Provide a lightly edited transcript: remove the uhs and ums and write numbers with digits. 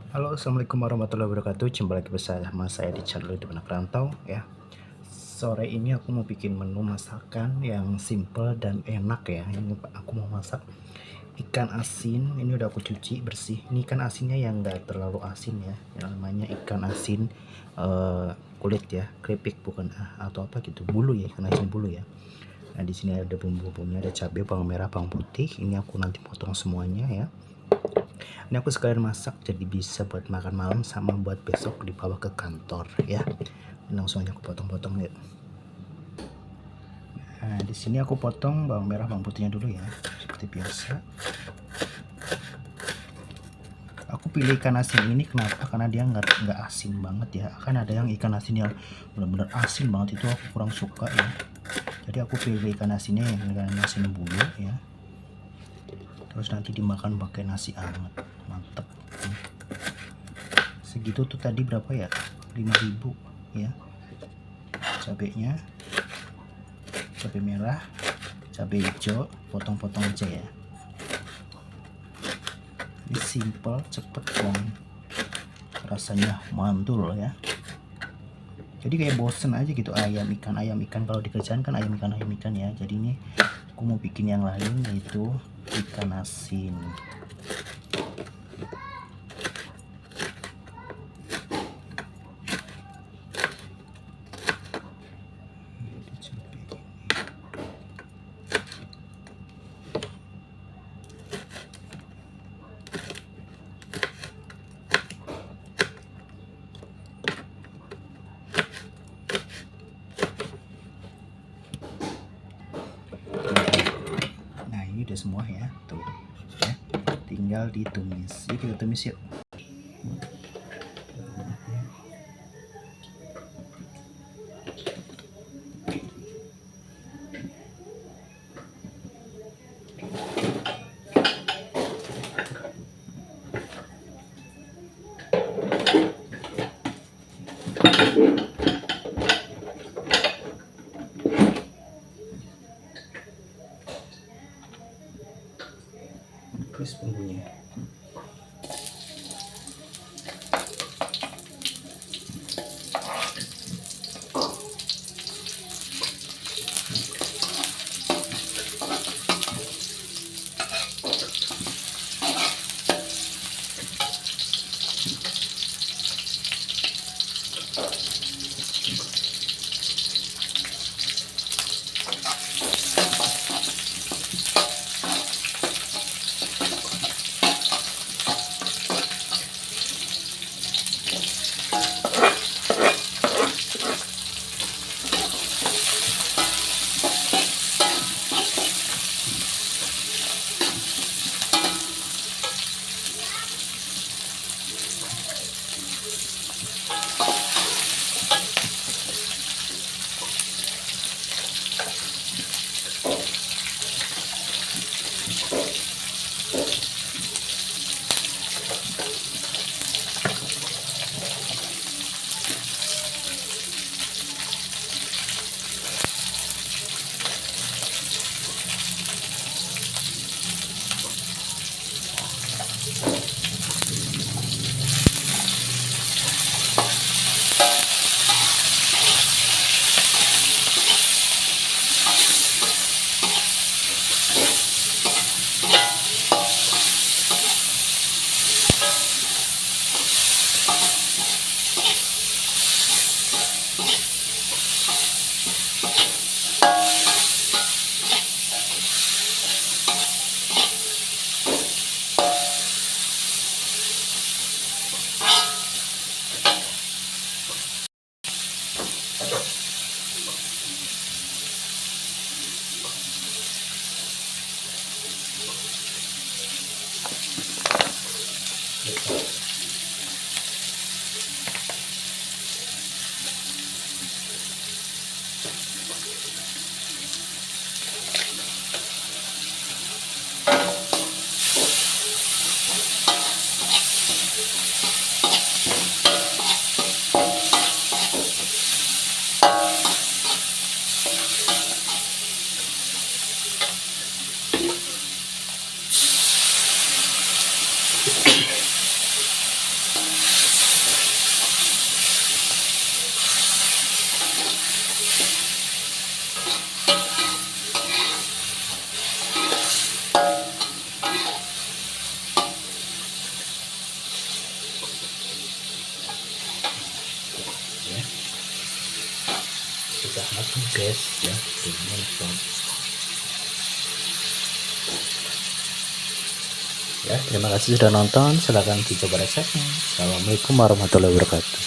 Halo, assalamualaikum warahmatullahi wabarakatuh. Jumpa lagi bersama saya di channel YouTube Anak Rantau ya. Sore ini aku mau bikin menu masakan yang simple dan enak ya. Ini aku mau masak ikan asin. Ini udah aku cuci bersih. Ini ikan asinnya yang enggak terlalu asin ya. Yang namanya ikan asin kulit ya, keripik bukan atau apa gitu, bulu ya, ikan asin bulu ya. Nah, di sini ada bumbu-bumbunya, ada cabai, bawang merah, bawang putih. Ini aku nanti potong semuanya ya. Ini aku sekalian masak jadi bisa buat makan malam sama buat besok dibawa ke kantor ya. Langsung aja aku potong-potong ya. Nah, di sini aku potong bawang merah, bawang putihnya dulu ya, seperti biasa. Aku pilih ikan asin ini kenapa? Karena dia nggak asin banget ya. Kan ada yang ikan asin yang benar-benar asin banget, itu aku kurang suka ya. Jadi aku pilih ikan asinnya yang ikan asin bulu ya. Terus nanti dimakan pakai nasi hangat, mantep. Segitu tuh tadi berapa ya? 5.000 ya. Cabenya, cabai merah, cabai hijau, potong-potong aja ya. Ini simple, cepet dan rasanya mantul ya. Jadi kayak bosen aja gitu ayam ikan kalau dikerjain kan ayam ikan ya. Jadi ini aku mau bikin yang lain, yaitu ikan asin. Nah, ini udah semua ya, tuh ya, tinggal ditumis. Yuk kita tumis yuk. Terus bumbunya. sudah matang guys ya, sudah matang ya. Terima kasih sudah nonton, silahkan dicoba resepnya. Assalamualaikum warahmatullahi wabarakatuh.